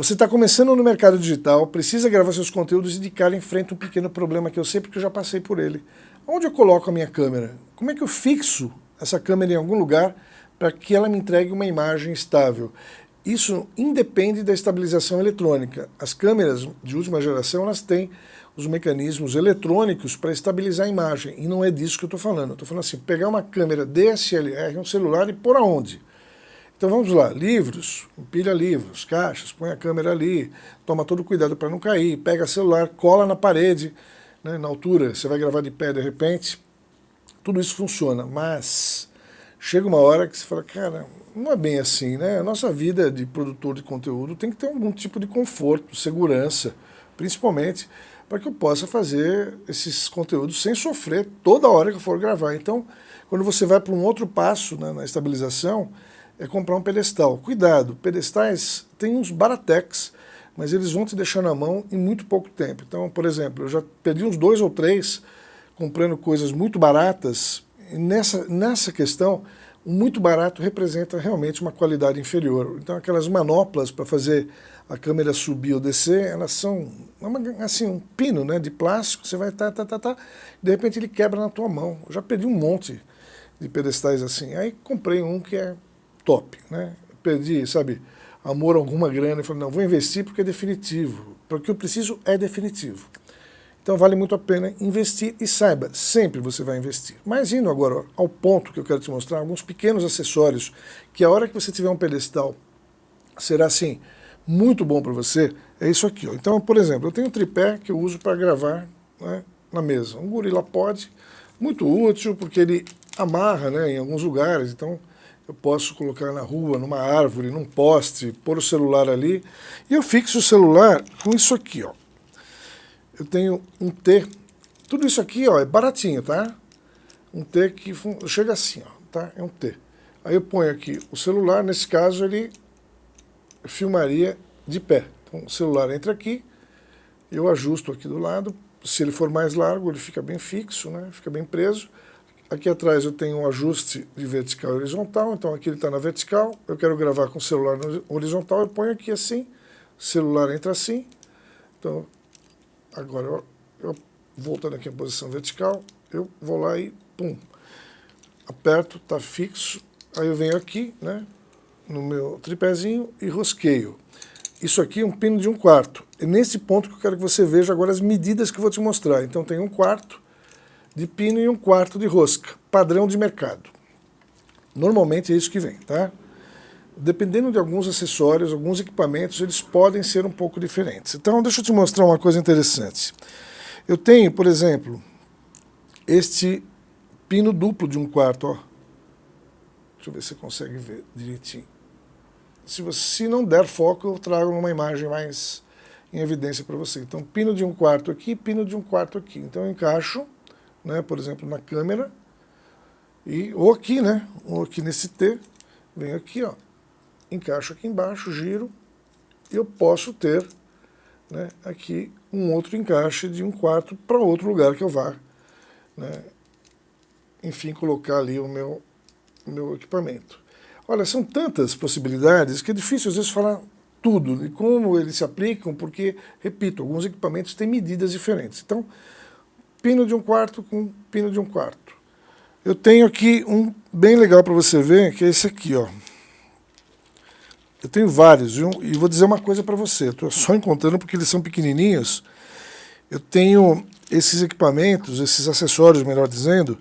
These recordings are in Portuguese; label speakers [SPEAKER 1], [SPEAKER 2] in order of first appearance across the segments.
[SPEAKER 1] Você está começando no mercado digital, precisa gravar seus conteúdos e de cara enfrenta um pequeno problema que eu sei porque eu já passei por ele. Onde eu coloco a minha câmera? Como é que eu fixo essa câmera em algum lugar para que ela me entregue uma imagem estável? Isso independe da estabilização eletrônica. As câmeras de última geração elas têm os mecanismos eletrônicos para estabilizar a imagem, e não é disso que eu estou falando. Eu estou falando assim, pegar uma câmera DSLR, um celular, e pôr aonde? Então vamos lá, livros, empilha livros, caixas, põe a câmera ali, toma todo o cuidado para não cair, pega celular, cola na parede, né, na altura, você vai gravar de pé de repente, tudo isso funciona, mas chega uma hora que você fala, cara, não é bem assim, né? A nossa vida de produtor de conteúdo tem que ter algum tipo de conforto, segurança, principalmente para que eu possa fazer esses conteúdos sem sofrer toda hora que eu for gravar. Então, quando você vai para um outro passo, né, na estabilização, é comprar um pedestal. Cuidado, pedestais tem uns baratex, mas eles vão te deixar na mão em muito pouco tempo. Então, por exemplo, eu já perdi uns 2 ou 3 comprando coisas muito baratas, e nessa questão, o muito barato representa realmente uma qualidade inferior. Então, aquelas manoplas para fazer a câmera subir ou descer, elas são assim, um pino, né, de plástico, você vai de repente ele quebra na tua mão. Eu já perdi um monte de pedestais assim. Aí comprei um que é top, né? Perdi, sabe, amor a alguma grana e falei, não, vou investir porque é definitivo. Porque o que eu preciso é definitivo. Então vale muito a pena investir e saiba, sempre você vai investir. Mas indo agora ao ponto que eu quero te mostrar, alguns pequenos acessórios que a hora que você tiver um pedestal será assim muito bom para você, é isso aqui. Ó. Então, por exemplo, eu tenho um tripé que eu uso para gravar, né, na mesa. Um GorillaPod, muito útil porque ele amarra, né, em alguns lugares, então eu posso colocar na rua, numa árvore, num poste, pôr o celular ali, e eu fixo o celular com isso aqui, ó. Eu tenho um T, tudo isso aqui, ó, é baratinho, tá? Um T que chega assim, ó, tá? É um T. Aí eu ponho aqui o celular, nesse caso ele filmaria de pé. Então o celular entra aqui, eu ajusto aqui do lado, se ele for mais largo ele fica bem fixo, né? Fica bem preso. Aqui atrás eu tenho um ajuste de vertical e horizontal, então aqui ele está na vertical, eu quero gravar com o celular no horizontal, eu ponho aqui assim, o celular entra assim, então agora eu voltando aqui em posição vertical, eu vou lá e pum, aperto, está fixo, aí eu venho aqui, né, no meu tripézinho e rosqueio. Isso aqui é um pino de 1/4, é nesse ponto que eu quero que você veja agora as medidas que eu vou te mostrar. Então tem 1/4 de pino e 1/4 de rosca, padrão de mercado. Normalmente é isso que vem, tá? Dependendo de alguns acessórios, alguns equipamentos, eles podem ser um pouco diferentes. Então, deixa eu te mostrar uma coisa interessante. Eu tenho, por exemplo, este pino duplo de 1/4, ó. Deixa eu ver se você consegue ver direitinho. Se não der foco, eu trago uma imagem mais em evidência para você. Então, pino de 1/4 aqui, pino de 1/4 aqui. Então, eu encaixo, né, por exemplo, na câmera, ou aqui, né, ou aqui nesse T, venho aqui, ó, encaixo aqui embaixo, giro, e eu posso ter, né, aqui um outro encaixe de 1/4 para outro lugar que eu vá, né, enfim, colocar ali o meu equipamento. Olha, são tantas possibilidades que é difícil às vezes falar tudo, e como eles se aplicam, porque, repito, alguns equipamentos têm medidas diferentes. Então, pino de 1/4 com pino de 1/4. Eu tenho aqui um bem legal para você ver, que é esse aqui, ó. Eu tenho vários, viu? E vou dizer uma coisa para você, eu estou só encontrando porque eles são pequenininhos. Eu tenho esses equipamentos, esses acessórios, melhor dizendo,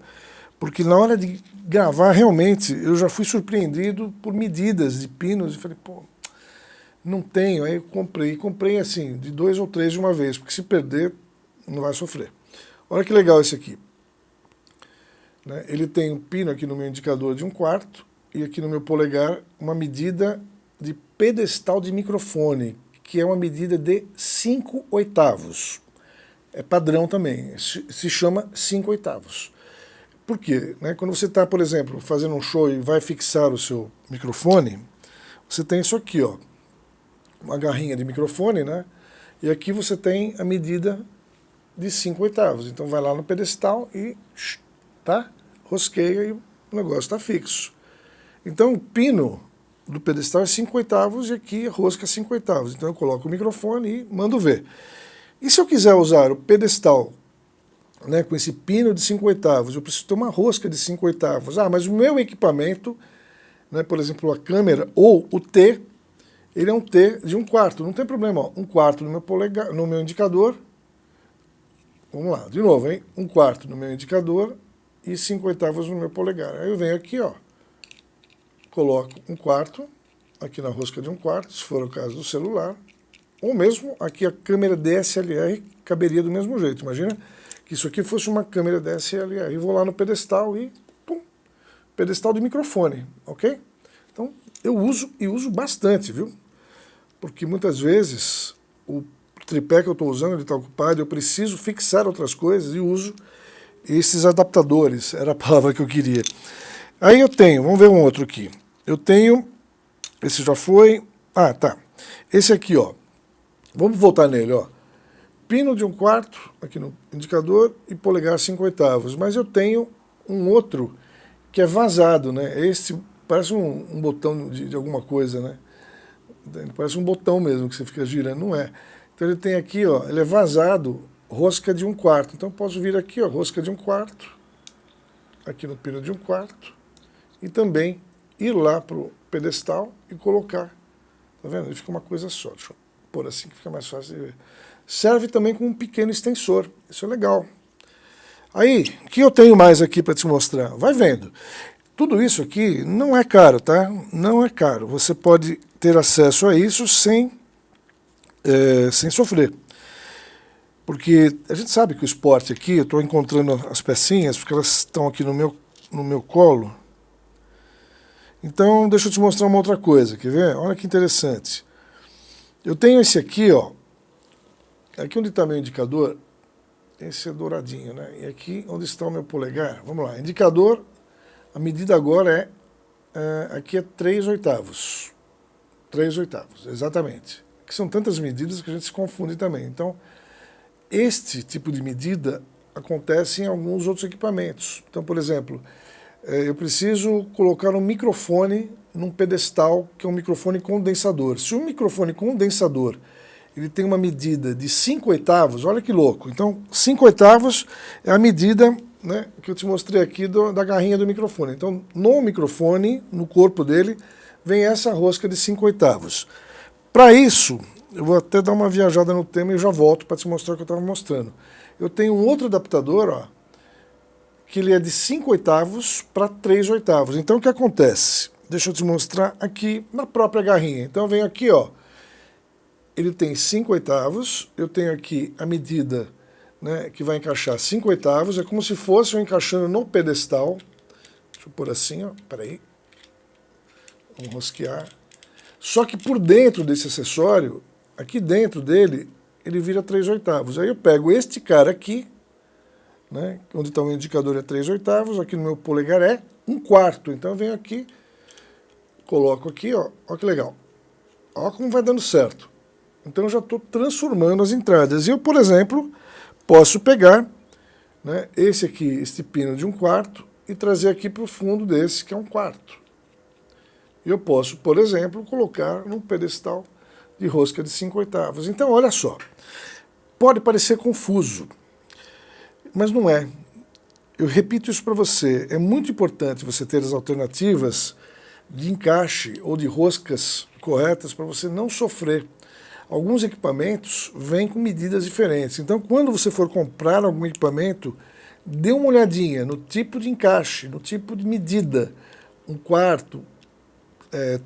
[SPEAKER 1] porque na hora de gravar, realmente, eu já fui surpreendido por medidas de pinos e falei, pô, não tenho. Aí eu comprei assim, de 2 ou 3 de uma vez, porque se perder, não vai sofrer. Olha que legal esse aqui. Né? Ele tem um pino aqui no meu indicador de 1/4 e aqui no meu polegar uma medida de pedestal de microfone, que é uma medida de 5/8. É padrão também, se chama 5/8. Por quê? Né? Quando você está, por exemplo, fazendo um show e vai fixar o seu microfone, você tem isso aqui, ó, uma garrinha de microfone, né? E aqui você tem a medida de 5/8. Então vai lá no pedestal e tá? Rosqueia e o negócio está fixo. Então o pino do pedestal é 5/8 e aqui a rosca é 5/8. Então eu coloco o microfone e mando ver. E se eu quiser usar o pedestal, né, com esse pino de 5/8, eu preciso ter uma rosca de 5/8. Ah, mas o meu equipamento, né, por exemplo, a câmera ou o T, ele é um T de 1/4. Não tem problema, ó, 1/4 no meu polegar, no meu indicador. Vamos lá, de novo, hein? 1/4 no meu indicador e 5/8 no meu polegar. Aí eu venho aqui, ó, coloco 1/4 aqui na rosca de 1/4, se for o caso do celular, ou mesmo aqui a câmera DSLR caberia do mesmo jeito. Imagina que isso aqui fosse uma câmera DSLR. Eu vou lá no pedestal e, pum, pedestal de microfone, ok? Então, eu uso e uso bastante, viu? Porque muitas vezes o tripé que eu estou usando, ele está ocupado, eu preciso fixar outras coisas e uso esses adaptadores, era a palavra que eu queria. Aí eu tenho, vamos ver um outro aqui. Eu tenho, esse já foi, ah, tá. Esse aqui, ó, vamos voltar nele, ó. Pino de 1/4 aqui no indicador e polegar 5/8. Mas eu tenho um outro que é vazado, né? Esse parece um botão de alguma coisa, né? Parece um botão mesmo que você fica girando, não é? Então ele tem aqui, ó, ele é vazado, rosca de 1/4. Então eu posso vir aqui, ó, rosca de 1/4, aqui no pino de 1/4, e também ir lá pro pedestal e colocar. Tá vendo? Ele fica uma coisa só. Deixa eu pôr assim que fica mais fácil de ver. Serve também com um pequeno extensor. Isso é legal. Aí, o que eu tenho mais aqui para te mostrar? Vai vendo. Tudo isso aqui não é caro, tá? Não é caro. Você pode ter acesso a isso sem sofrer. Porque a gente sabe que o esporte aqui, eu estou encontrando as pecinhas, porque elas estão aqui no meu colo. Então, deixa eu te mostrar uma outra coisa, quer ver? Olha que interessante. Eu tenho esse aqui, ó. Aqui onde está meu indicador, esse é douradinho, né? E aqui onde está o meu polegar, vamos lá, indicador, a medida agora aqui é 3/8. 3/8, exatamente. Que são tantas medidas que a gente se confunde também. Então, este tipo de medida acontece em alguns outros equipamentos. Então, por exemplo, eu preciso colocar um microfone num pedestal, que é um microfone condensador. Se um microfone condensador ele tem uma medida de 5/8, olha que louco. Então, 5/8 é a medida, né, que eu te mostrei aqui da garrinha do microfone. Então, no microfone, no corpo dele, vem essa rosca de 5/8. Para isso, eu vou até dar uma viajada no tema e já volto para te mostrar o que eu estava mostrando. Eu tenho um outro adaptador, ó, que ele é de 5/8 para 3/8. Então, o que acontece? Deixa eu te mostrar aqui na própria garrinha. Então, eu venho aqui, ó. Ele tem 5/8, eu tenho aqui a medida, né, que vai encaixar 5/8, é como se fosse eu encaixando no pedestal. Deixa eu pôr assim, ó, peraí. Vamos rosquear. Só que por dentro desse acessório, aqui dentro dele, ele vira 3/8. Aí eu pego este cara aqui, né, onde está o indicador é 3/8, aqui no meu polegar é 1/4. Então eu venho aqui, coloco aqui, ó que legal. Ó como vai dando certo. Então eu já estou transformando as entradas. E eu, por exemplo, posso pegar, né, esse aqui, este pino de 1/4, e trazer aqui para o fundo desse, que é 1/4. E eu posso, por exemplo, colocar num pedestal de rosca de 5/8. Então, olha só, pode parecer confuso, mas não é. Eu repito isso para você, é muito importante você ter as alternativas de encaixe ou de roscas corretas para você não sofrer. Alguns equipamentos vêm com medidas diferentes. Então, quando você for comprar algum equipamento, dê uma olhadinha no tipo de encaixe, no tipo de medida. 1/4,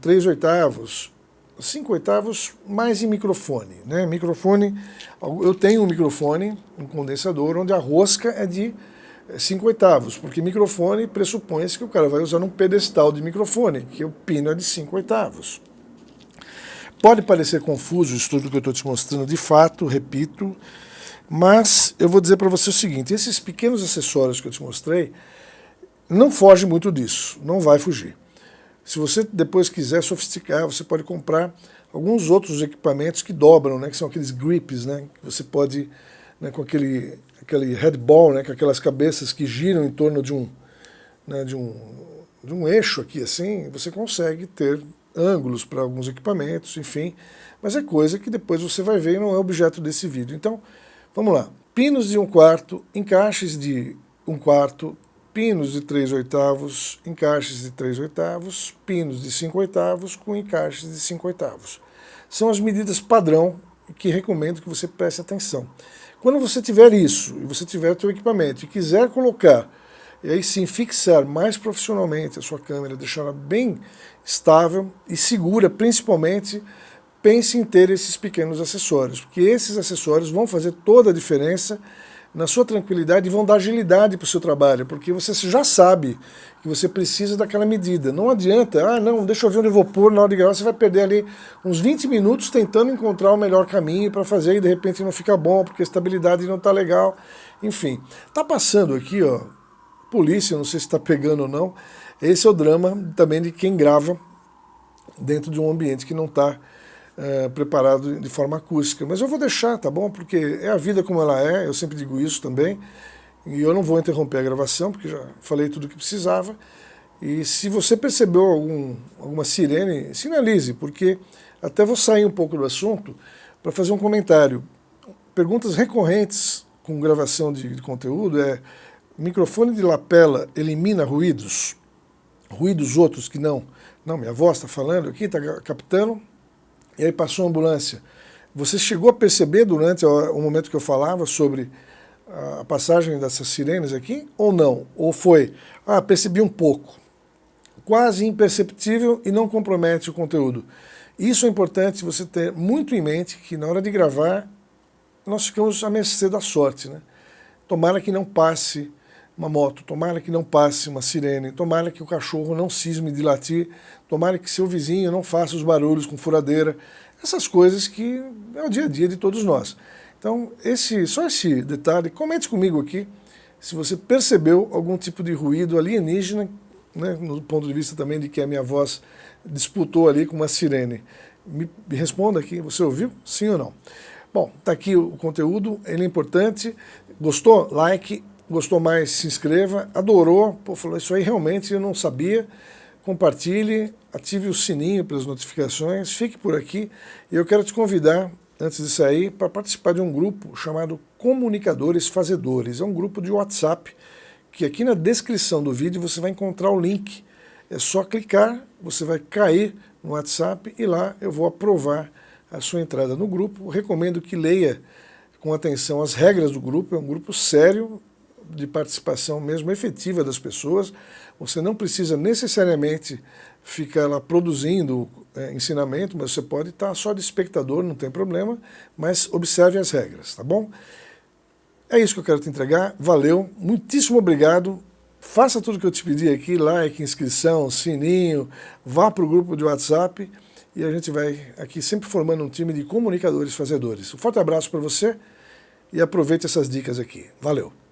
[SPEAKER 1] 3/8, 5/8, mais em microfone, né? Microfone, eu tenho um microfone, um condensador, onde a rosca é de 5/8, porque microfone pressupõe-se que o cara vai usar um pedestal de microfone, que o pino é de 5/8. Pode parecer confuso isso tudo que eu estou te mostrando, de fato, repito, mas eu vou dizer para você o seguinte, esses pequenos acessórios que eu te mostrei, não foge muito disso, não vai fugir. Se você depois quiser sofisticar, você pode comprar alguns outros equipamentos que dobram, né, que são aqueles grips, né, que você pode, né, com aquele headball, né, com aquelas cabeças que giram em torno de um eixo aqui, assim, você consegue ter ângulos para alguns equipamentos, enfim, mas é coisa que depois você vai ver e não é objeto desse vídeo. Então, vamos lá. Pinos de 1/4, encaixes de 1/4, pinos de 3/8, encaixes de 3/8, pinos de 5/8 com encaixes de 5/8. São as medidas padrão que recomendo que você preste atenção. Quando você tiver isso, e você tiver o seu equipamento, e quiser colocar, e aí sim fixar mais profissionalmente a sua câmera, deixá-la bem estável e segura, principalmente, pense em ter esses pequenos acessórios, porque esses acessórios vão fazer toda a diferença na sua tranquilidade e vão dar agilidade para o seu trabalho, porque você já sabe que você precisa daquela medida. Não adianta, não, deixa eu ver onde eu vou pôr na hora de gravar, você vai perder ali uns 20 minutos tentando encontrar o melhor caminho para fazer e de repente não fica bom, porque a estabilidade não está legal. Enfim, tá passando aqui, ó, polícia, não sei se está pegando ou não. Esse é o drama também de quem grava dentro de um ambiente que não está preparado de forma acústica. Mas eu vou deixar, tá bom? Porque é a vida como ela é, eu sempre digo isso também, e eu não vou interromper a gravação, porque já falei tudo o que precisava. E se você percebeu alguma sirene, sinalize, porque até vou sair um pouco do assunto para fazer um comentário. Perguntas recorrentes com gravação de conteúdo é: microfone de lapela elimina ruídos? Ruídos outros que não? Não, minha voz está falando aqui, está captando, e aí passou a ambulância. Você chegou a perceber durante o momento que eu falava sobre a passagem dessas sirenes aqui, ou não? Ou foi, percebi um pouco. Quase imperceptível e não compromete o conteúdo. Isso é importante você ter muito em mente, que na hora de gravar, nós ficamos à mercê da sorte, né? Tomara que não passe uma moto, tomara que não passe uma sirene, tomara que o cachorro não cisme de latir, tomara que seu vizinho não faça os barulhos com furadeira, essas coisas que é o dia a dia de todos nós. Então, só esse detalhe, comente comigo aqui se você percebeu algum tipo de ruído alienígena, né, no ponto de vista também de que a minha voz disputou ali com uma sirene. Me responda aqui, você ouviu? Sim ou não? Bom, tá aqui o conteúdo, ele é importante. Gostou? Like. Gostou mais? Se inscreva. Adorou? Pô, falou, isso aí realmente eu não sabia. Compartilhe, ative o sininho para as notificações, fique por aqui. E eu quero te convidar, antes de sair, para participar de um grupo chamado Comunicadores Fazedores. É um grupo de WhatsApp, que aqui na descrição do vídeo você vai encontrar o link. É só clicar, você vai cair no WhatsApp e lá eu vou aprovar a sua entrada no grupo. Recomendo que leia com atenção as regras do grupo, é um grupo sério, de participação mesmo efetiva das pessoas. Você não precisa necessariamente ficar lá produzindo ensinamento, mas você pode estar só de espectador, não tem problema, mas observe as regras, tá bom? É isso que eu quero te entregar, valeu, muitíssimo obrigado, faça tudo que eu te pedi aqui, like, inscrição, sininho, vá para o grupo de WhatsApp e a gente vai aqui sempre formando um time de comunicadores fazedores. Um forte abraço para você e aproveite essas dicas aqui. Valeu!